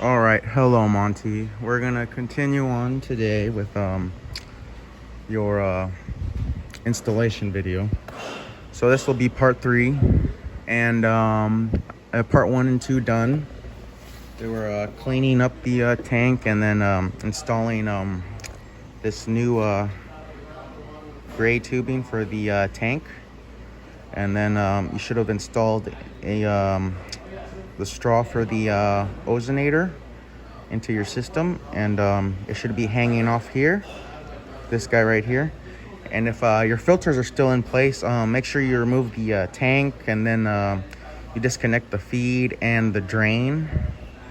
All right, hello Monty. We're gonna continue on today with your installation video. So this will be part 3, and part 1 and 2 done. They were cleaning up the tank and then installing this new gray tubing for the tank, and then you should have installed the straw for the ozonator into your system, and it should be hanging off here, this guy right here. And if your filters are still in place, make sure you remove the tank, and then you disconnect the feed and the drain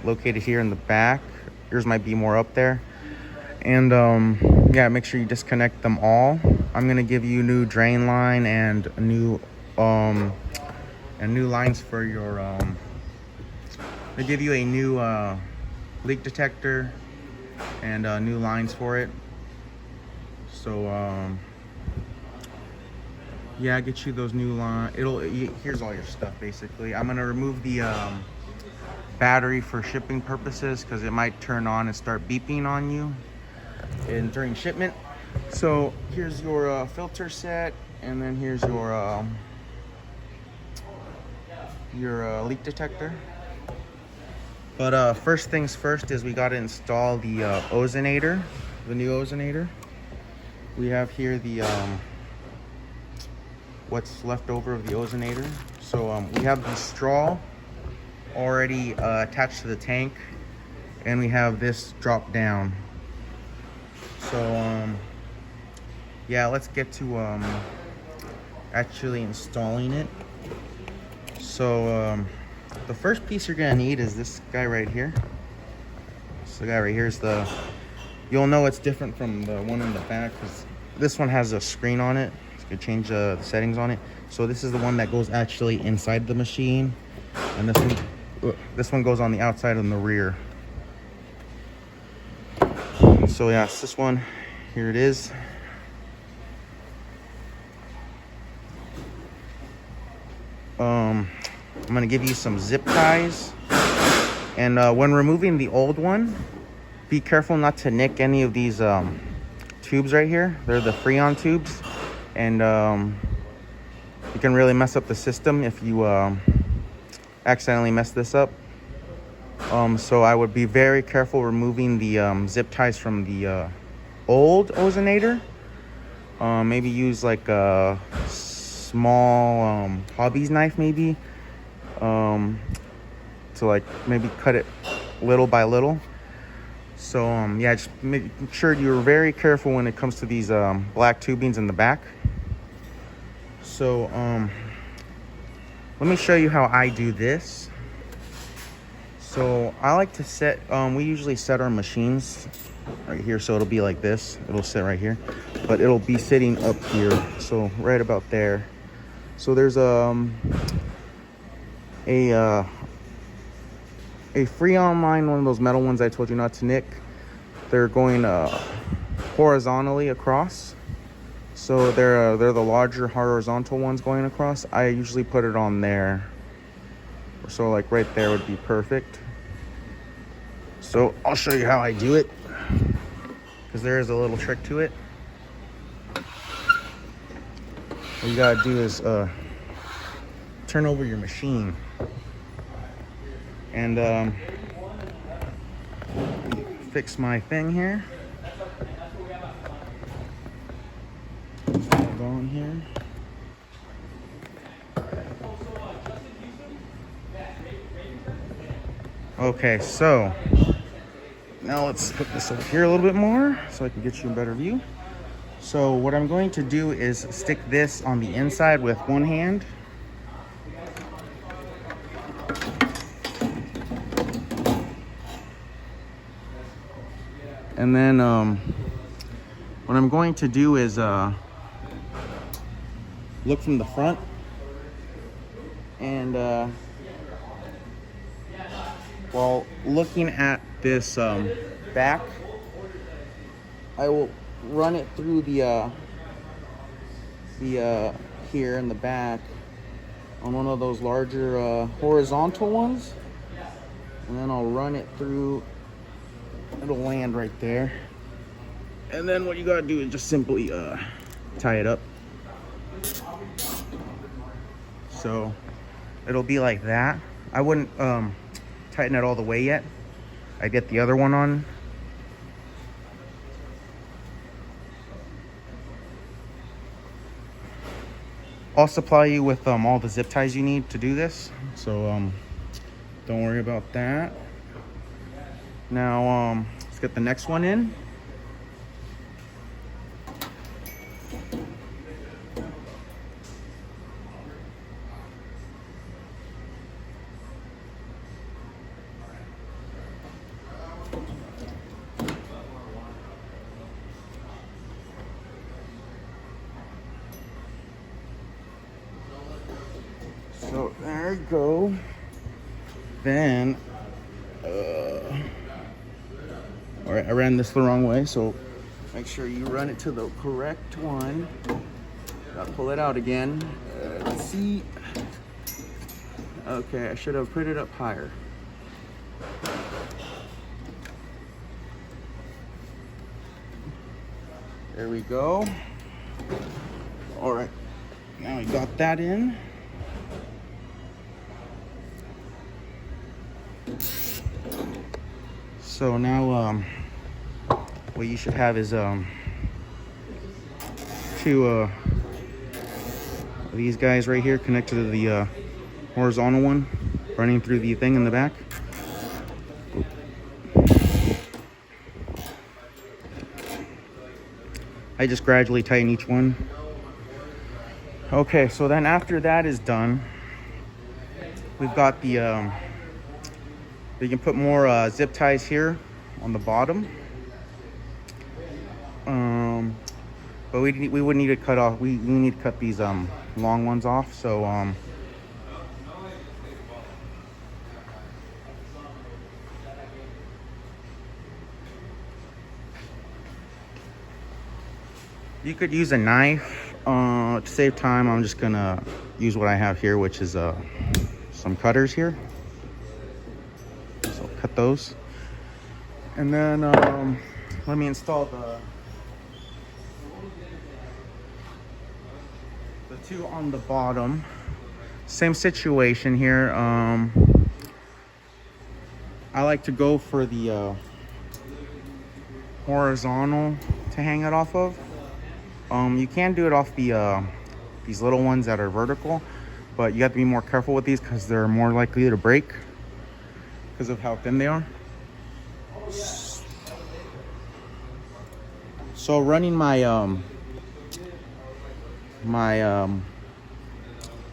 located here in the back. Yours might be more up there. And yeah, make sure you disconnect them all. I'm gonna give you new drain line and new lines for your they give you a new leak detector and new lines for it. So yeah, I get you those new lines. Here's all your stuff basically. I'm gonna remove the battery for shipping purposes because it might turn on and start beeping on you during shipment. So here's your filter set, and then here's your leak detector. But first things first is we got to install the ozonator, the new ozonator. We have here the what's left over of the ozonator. So we have the straw already attached to the tank, and we have this drop down. So yeah, let's get to actually installing it. So the first piece you're gonna need is this guy right here. So the guy right here is you'll know it's different from the one in the back because this one has a screen on it. So you can change the settings on it. So this is the one that goes actually inside the machine, and this one goes on the outside and the rear. So yeah, it's this one. Here it is. I'm gonna give you some zip ties, and when removing the old one, be careful not to nick any of these tubes right here. They're the Freon tubes, and you can really mess up the system if you accidentally mess this up. So I would be very careful removing the zip ties from the old ozonator. Maybe use like a small hobby's knife maybe, to like maybe cut it little by little. So yeah, just make sure you're very careful when it comes to these black tubings in the back. So let me show you how I do this. So I like to set, we usually set our machines right here, so it'll be like this. It'll sit right here, but it'll be sitting up here, so right about there. So there's a Freon line, one of those metal ones I told you not to nick. They're going horizontally across. So they're the larger horizontal ones going across. I usually put it on there. So like right there would be perfect. So I'll show you how I do it, because there is a little trick to it. What you gotta do is turn over your machine, and fix my thing here. Hold on here. Okay, so now let's put this over here a little bit more so I can get you a better view. So what I'm going to do is stick this on the inside with one hand. And then what I'm going to do is look from the front, and while looking at this back, I will run it through the here in the back on one of those larger horizontal ones, and then I'll run it through. It'll land right there, and then what you gotta do is just simply tie it up. So it'll be like that. I wouldn't tighten it all the way yet. I get the other one on. I'll supply you with all the zip ties you need to do this, so don't worry about that. Now let's get the next one in. So there you go. Then, all right, I ran this the wrong way, so make sure you run it to the correct one. Gotta pull it out again. Let's see. Okay, I should have put it up higher. There we go. All right, now we got that in. So now what you should have is two of these guys right here connected to the horizontal one running through the thing in the back. I just gradually tighten each one. Okay, so then after that is done, we've got the you can put more zip ties here on the bottom, but we would need to cut off. We need to cut these long ones off. So you could use a knife to save time. I'm just gonna use what I have here, which is some cutters here. So cut those, and then let me install the two on the bottom. Same situation here. I like to go for the horizontal to hang it off of. You can do it off the these little ones that are vertical, but you have to be more careful with these because they're more likely to break because of how thin they are. So running my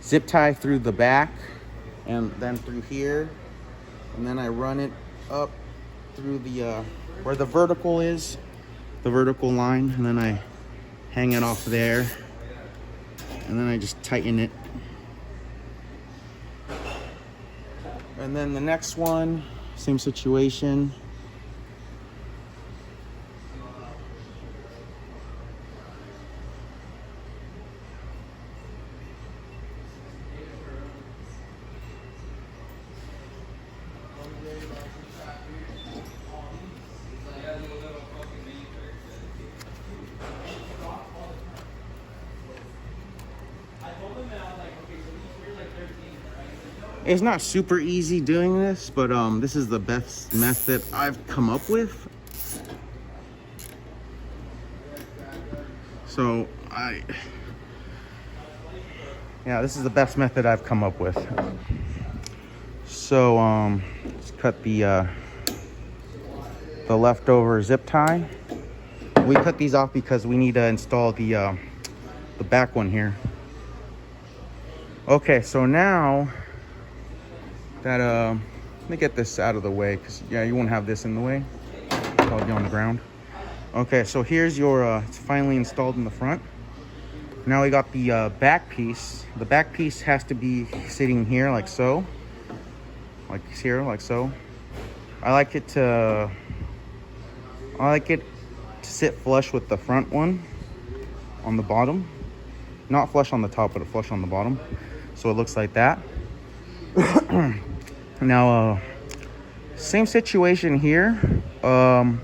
zip tie through the back and then through here, and then I run it up through the where the vertical is, the vertical line, and then I hang it off there, and then I just tighten it. And then the next one, same situation. It's not super easy doing this, but this is the best method I've come up with. So yeah, this is the best method I've come up with. So let's cut the leftover zip tie. We cut these off because we need to install the back one here. Okay, so now that let me get this out of the way, because yeah, you won't have this in the way. It'll be on the ground. Okay, so here's your it's finally installed in the front. Now we got the back piece. The back piece has to be sitting here like so, like here, like so. I like it to sit flush with the front one on the bottom, not flush on the top, but flush on the bottom, so it looks like that. Now Same situation here, but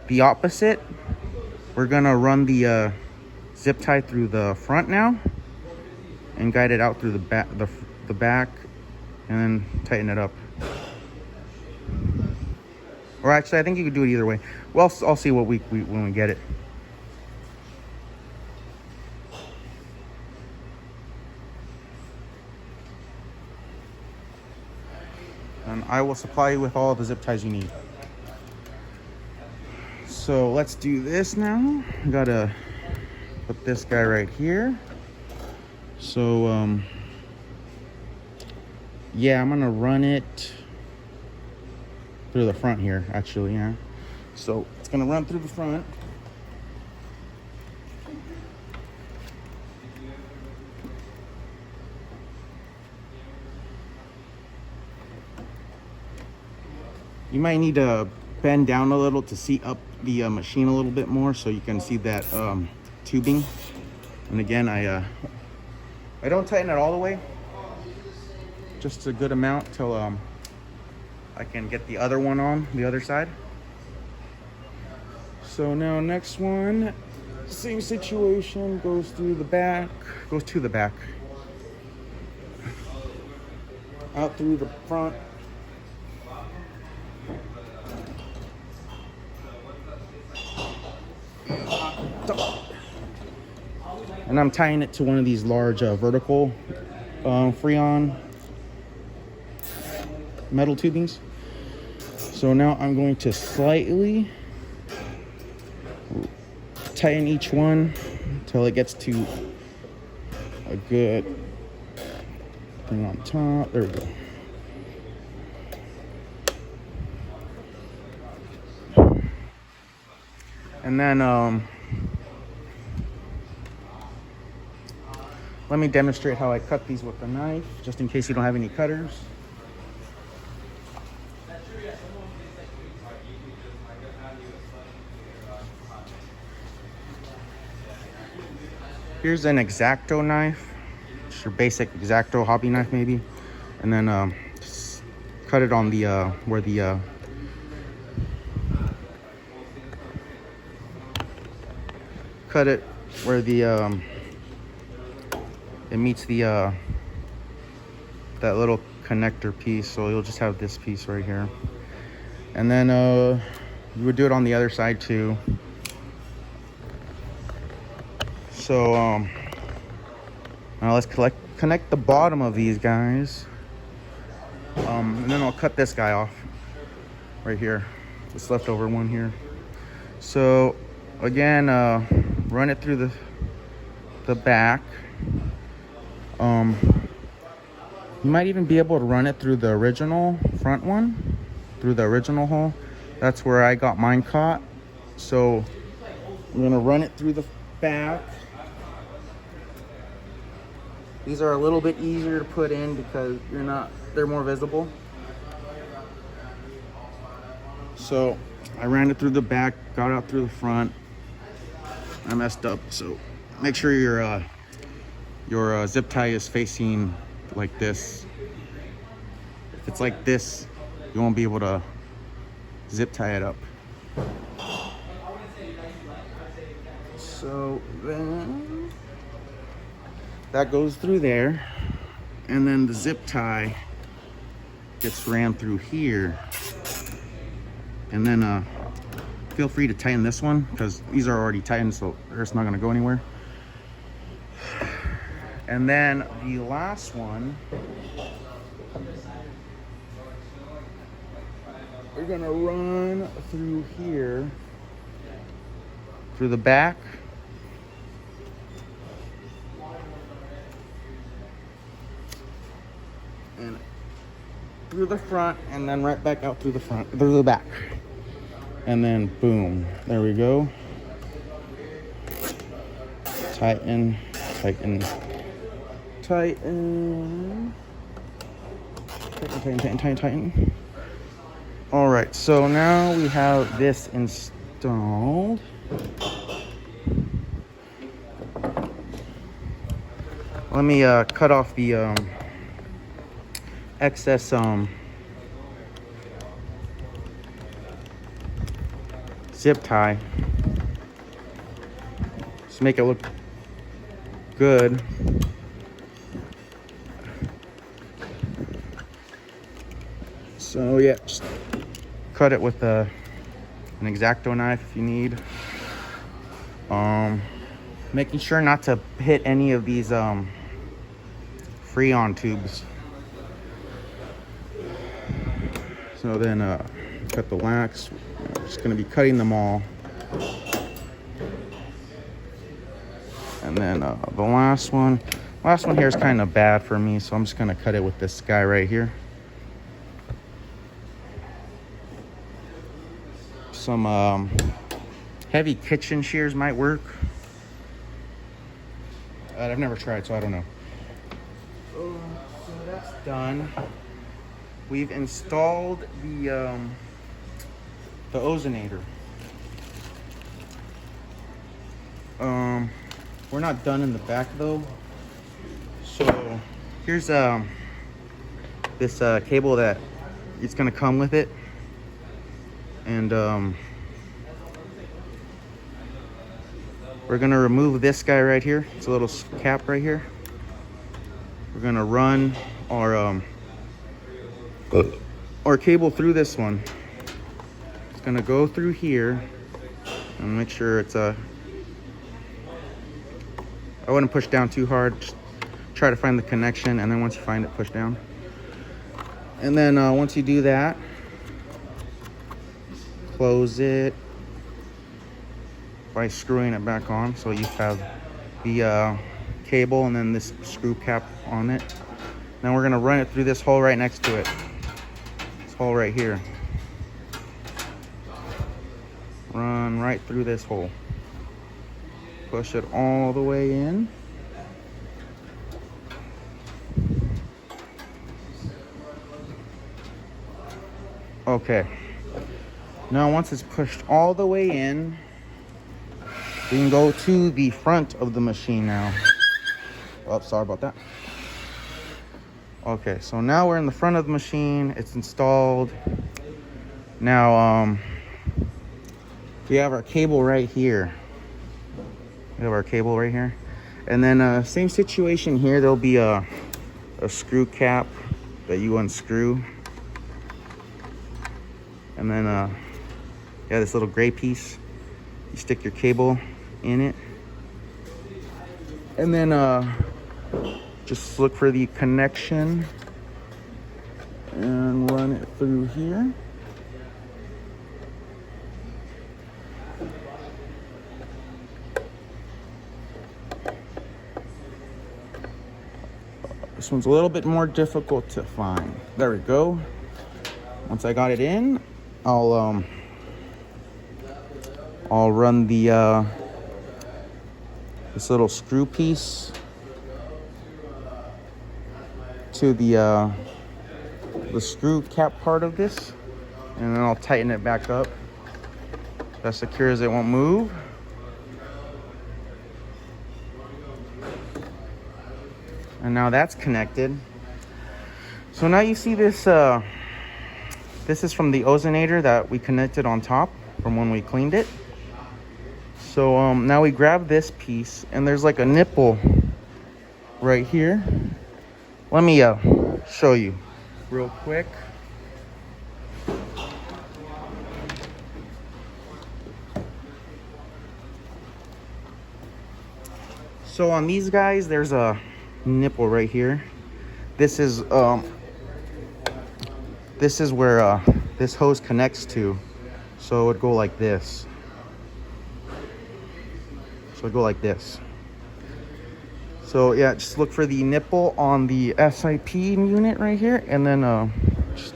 the opposite. We're gonna run the zip tie through the front now and guide it out through the back, and then tighten it up. Or actually, I think you could do it either way. Well, I'll see what when we get it. And I will supply you with all the zip ties you need. So let's do this now. I gotta put this guy right here. So yeah, I'm gonna run it through the front here, actually, yeah. So it's gonna run through the front. You might need to bend down a little to see up the machine a little bit more so you can see that tubing. And again, I don't tighten it all the way, just a good amount till I can get the other one on the other side. So now next one, same situation, goes to the back, out through the front. And I'm tying it to one of these large vertical Freon metal tubings. So now I'm going to slightly tighten each one until it gets to a good thing on top. There we go. And then let me demonstrate how I cut these with a knife, just in case you don't have any cutters. Here's an X-Acto knife. It's your basic X-Acto hobby knife, maybe. And then just cut it on the where the cut it where the it meets the that little connector piece. So you'll just have this piece right here, and then you would do it on the other side too. So now let's connect the bottom of these guys, and then I'll cut this guy off right here, this leftover one here. So again, run it through the back. You might even be able to run it through the original front one, through the original hole. That's where I got mine caught. So I'm gonna run it through the back. These are a little bit easier to put in because they're more visible. So I ran it through the back, got out through the front. I messed up, so make sure your zip tie is facing like this. If it's like this, you won't be able to zip tie it up. So then that goes through there, and then the zip tie gets ran through here. And then feel free to tighten this one because these are already tightened, so it's not going to go anywhere. And then the last one, we're going to run through here, through the back. And through the front, and then right back out through the back. And then boom, there we go. Tighten, tighten, tighten, tighten, tighten, tighten, tighten. All right, so now we have this installed. Let me cut off the excess zip tie. Just make it look good. So yeah, just cut it with an X-Acto knife if you need. Making sure not to hit any of these Freon tubes. So then cut the wax. I'm just gonna be cutting them all. And then the last one here is kind of bad for me, so I'm just gonna cut it with this guy right here. Some heavy kitchen shears might work. I've never tried, so I don't know. So that's done. We've installed the ozonator. We're not done in the back though. So here's this cable that it's gonna come with it, and we're gonna remove this guy right here. It's a little cap right here. We're gonna run our cable through this one. It's gonna go through here and make sure it's I wouldn't push down too hard. Just try to find the connection, and then once you find it, push down. And then once you do that, close it by screwing it back on. So you have the cable and then this screw cap on it. Now we're gonna run it through this hole right next to it. This hole right here. Run right through this hole. Push it all the way in. Okay. Now once it's pushed all the way in, we can go to the front of the machine now. Oh, sorry about that. Okay, so now we're in the front of the machine. It's installed. Now, we have our cable right here. We have our cable right here. And then same situation here. There'll be a screw cap that you unscrew. And then, yeah, this little gray piece. You stick your cable in it. And then just look for the connection and run it through here. This one's a little bit more difficult to find. There we go. Once I got it in, I'll run the this little screw piece to the screw cap part of this, and then I'll tighten it back up as secure as it won't move. And now that's connected. So now you see this, this is from the ozonator that we connected on top from when we cleaned it. So now we grab this piece, and there's like a nipple right here. Let me show you real quick. So on these guys, there's a nipple right here. This is where this hose connects to. So it would go like this. So it'd go like this. So yeah, just look for the nipple on the SIP unit right here, and then just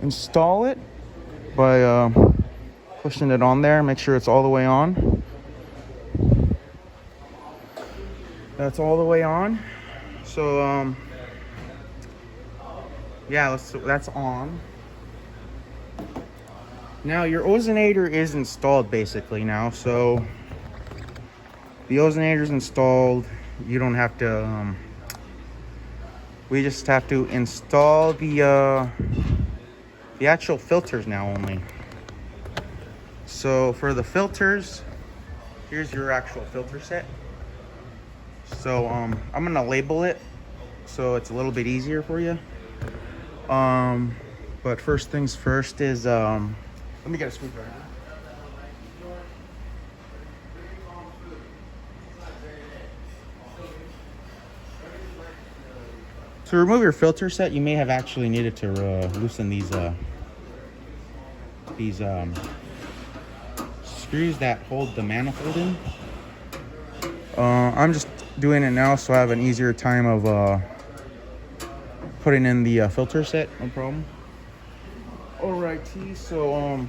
install it by pushing it on there. Make sure it's all the way on. That's all the way on. So yeah, that's on. Now your ozonator is installed basically now. So the ozonator is installed. You don't have to. We just have to install the actual filters now only. So for the filters, here's your actual filter set. So I'm gonna label it so it's a little bit easier for you. But first things first is let me get a screwdriver. To remove your filter set, you may have actually needed to loosen these screws that hold the manifold in. I'm just doing it now so I have an easier time of putting in the filter set, no problem. Alrighty, so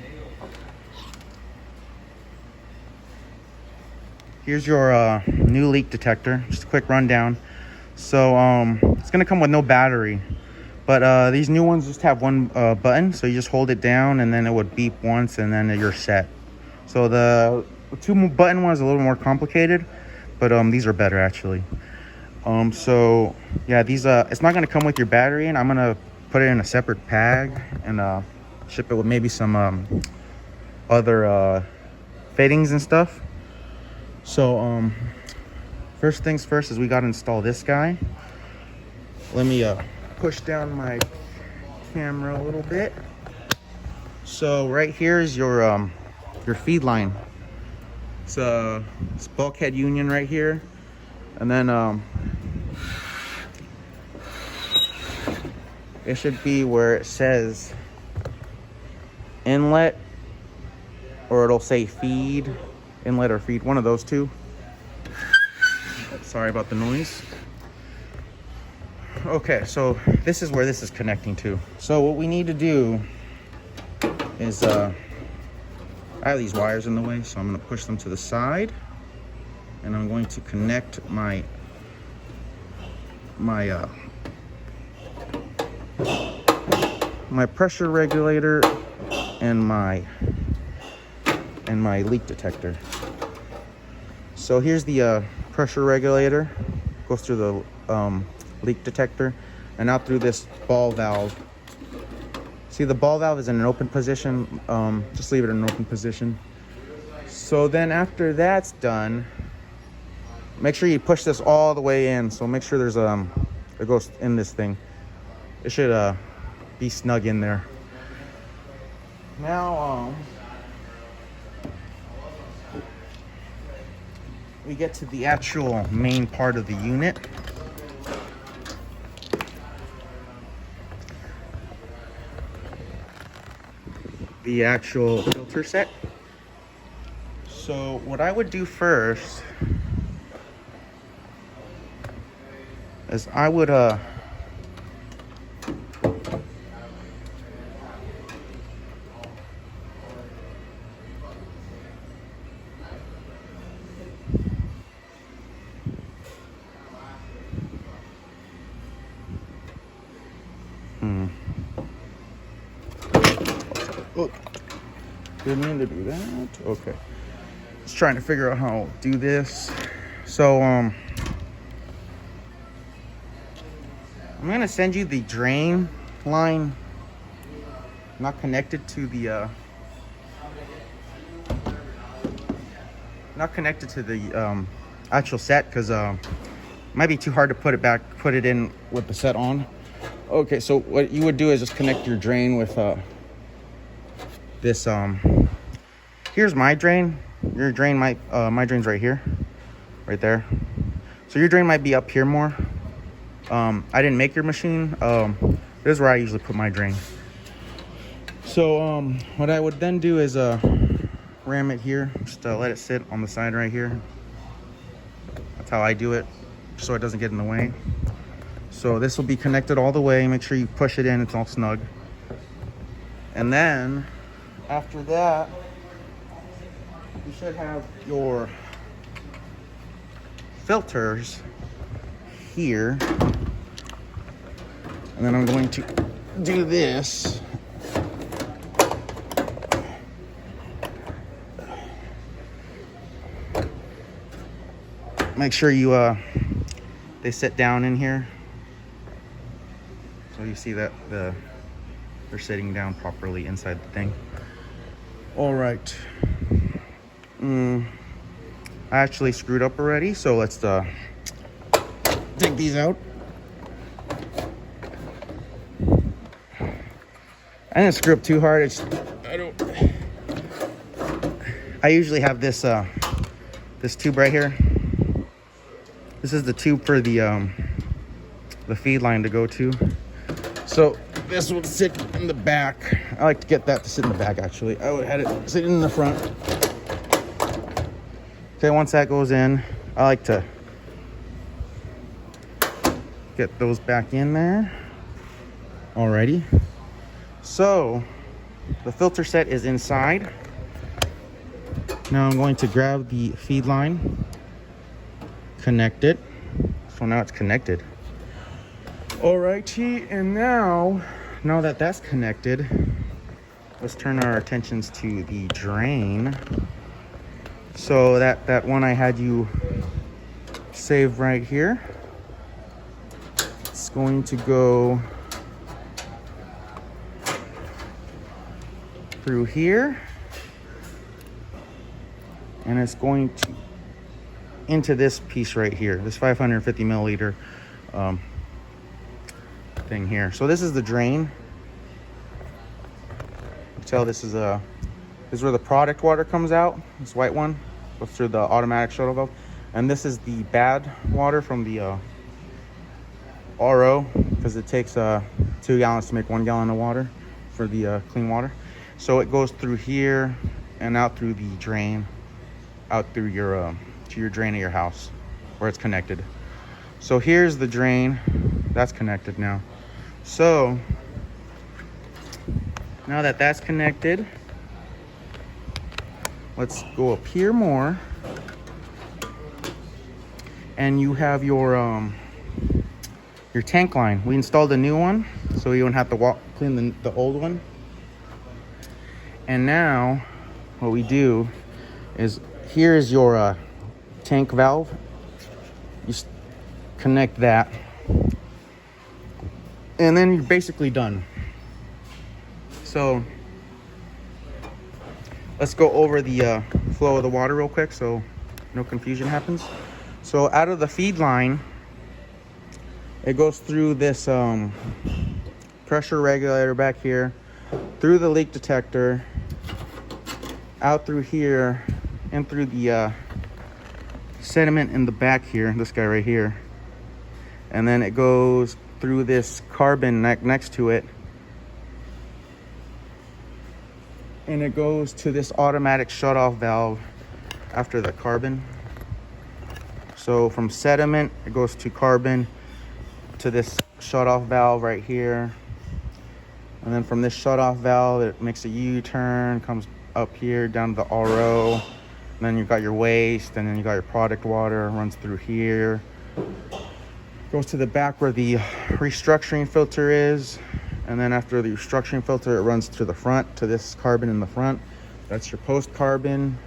here's your new leak detector. Just a quick rundown. So it's gonna come with no battery, but these new ones just have one button, so you just hold it down and then it would beep once and then you're set. So the two button one is a little more complicated, but these are better actually. So yeah, these it's not gonna come with your battery, and I'm gonna put it in a separate bag and ship it with maybe some other fittings and stuff. So first things first is we gotta install this guy. Let me push down my camera a little bit. So right here is your feed line. It's bulkhead union right here, and then it should be where it says inlet, or it'll say feed, inlet or feed, one of those two. Sorry about the noise. Okay, so this is where this is connecting to. So what we need to do is I have these wires in the way, so I'm going to push them to the side, and I'm going to connect my pressure regulator and my leak detector. So here's the pressure regulator, goes through the leak detector and out through this ball valve. See, the ball valve is in an open position. Just leave it in an open position. So then after that's done, make sure you push this all the way in. So make sure there's it goes in this thing. It should be snug in there. Now we get to the actual main part of the unit. The actual filter set. So what I would do first is I would oh, didn't mean to do that. Okay, just trying to figure out how to do this. So I'm gonna send you the drain line, not connected to the actual set, because it might be too hard to put it in with the set on. Okay, so what you would do is just connect your drain with this. Here's my drain. Your drain might my drain's right here, right there. So your drain might be up here more. I didn't make your machine. This is where I usually put my drain. So what I would then do is ram it here, just let it sit on the side right here. That's how I do it, so it doesn't get in the way. So this will be connected all the way. Make sure you push it in, it's all snug. And then after that, you should have your filters here. And then I'm going to do this. Make sure you they sit down in here. So you see that they're sitting down properly inside the thing. All right. I actually screwed up already, so let's take these out. I didn't screw up too hard. I usually have this this tube right here. This is the tube for the feed line to go to. So this will sit in the back. I like to get that to sit in the back, actually. I would have it sit in the front. Okay, once that goes in, I like to get those back in there. Alrighty. So the filter set is inside. Now I'm going to grab the feed line, connect it. So now it's connected. Alrighty, and now that that's connected, let's turn our attentions to the drain. So that one I had you save right here, it's going to go through here, and it's going to into this piece right here, this 550 milliliter thing here. So this is the drain. You tell this is where the product water comes out. This white one goes through the automatic shuttle valve, and this is the bad water from the RO, because it takes 2 gallons to make 1 gallon of water for the clean water. So it goes through here and out through the drain, out through your to your drain of your house where it's connected. So here's the drain that's connected now. So now that that's connected, let's go up here more, and you have your tank line. We installed a new one, so you don't have to clean the old one. And now what we do is, here is your tank valve. You connect that, and then you're basically done. So let's go over the flow of the water real quick so no confusion happens. So out of the feed line, it goes through this pressure regulator back here, through the leak detector, out through here, and through the sediment in the back here, this guy right here. And then it goes through this carbon next to it, and it goes to this automatic shut-off valve after the carbon. So from sediment, it goes to carbon to this shut-off valve right here. And then from this shut-off valve, it makes a U-turn, comes up here down to the RO. And then you've got your waste, and then you got your product water, runs through here. Goes to the back where the restructuring filter is. And then after the restructuring filter, it runs to the front, to this carbon in the front. That's your post carbon.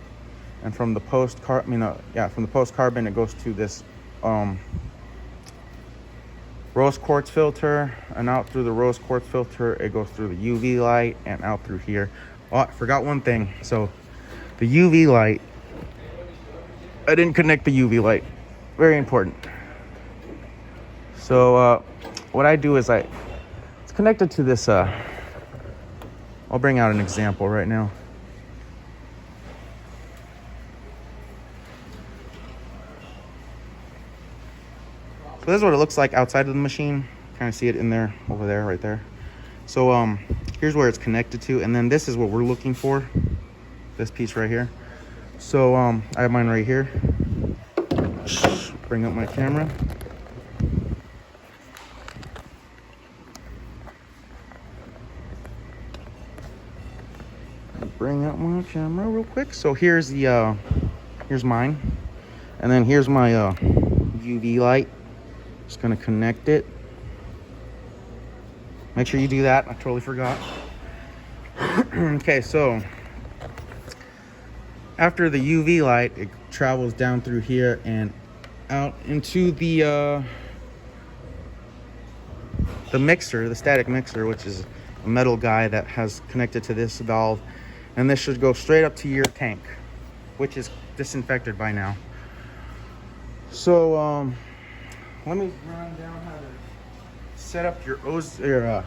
And from the post carbon, it goes to this rose quartz filter, and out through the rose quartz filter, it goes through the UV light and out through here. Oh, I forgot one thing. So the UV light, I didn't connect the UV light. Very important. So what I do is it's connected to this, I'll bring out an example right now. So this is what it looks like outside of the machine. Kind of see it in there, over there, right there. So here's where it's connected to, and then this is what we're looking for, this piece right here. So I have mine right here. Bring up my camera. Bring out my camera real quick. So here's the here's mine, and then here's my UV light. Just gonna connect it. Make sure you do that. I totally forgot. Okay, so after the UV light, it travels down through here and out into the mixer, the static mixer, which is a metal guy that has connected to this valve. And this should go straight up to your tank, which is disinfected by now. So let me run down how to set up your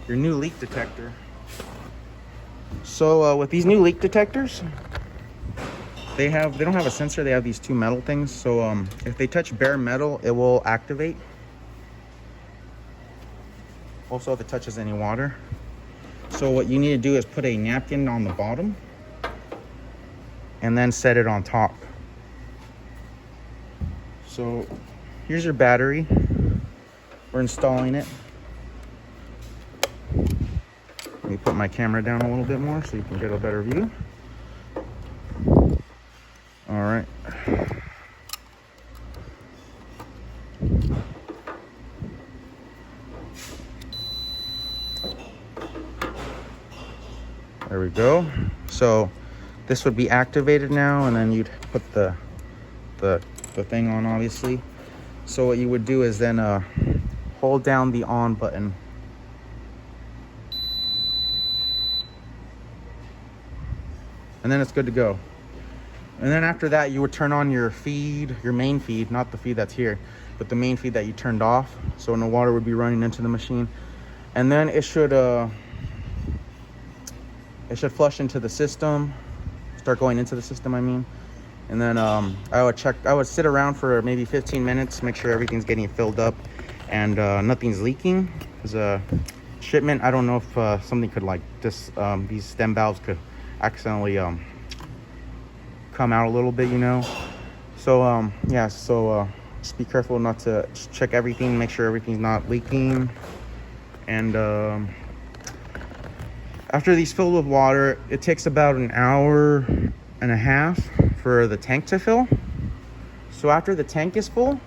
new leak detector. So with these new leak detectors, they don't have a sensor. They have these two metal things. So if they touch bare metal, it will activate. Also, if it touches any water. So what you need to do is put a napkin on the bottom and then set it on top. So here's your battery. We're installing it. Let me put my camera down a little bit more so you can get a better view. All right. There we go. So this would be activated now, and then you'd put the thing on, obviously. So what you would do is then hold down the on button. And then it's good to go. And then after that, you would turn on your feed, your main feed, not the feed that's here, but the main feed that you turned off. So no water would be running into the machine. And then it should flush into the system, start going into the system, I mean. And then I would sit around for maybe 15 minutes, make sure everything's getting filled up and nothing's leaking. Because shipment, I don't know if something could like this, these stem valves could accidentally come out a little bit, you know. So yeah, so just be careful not to check everything, make sure everything's not leaking. And after these filled with water, it takes about an hour and a half for the tank to fill. So after the tank is full,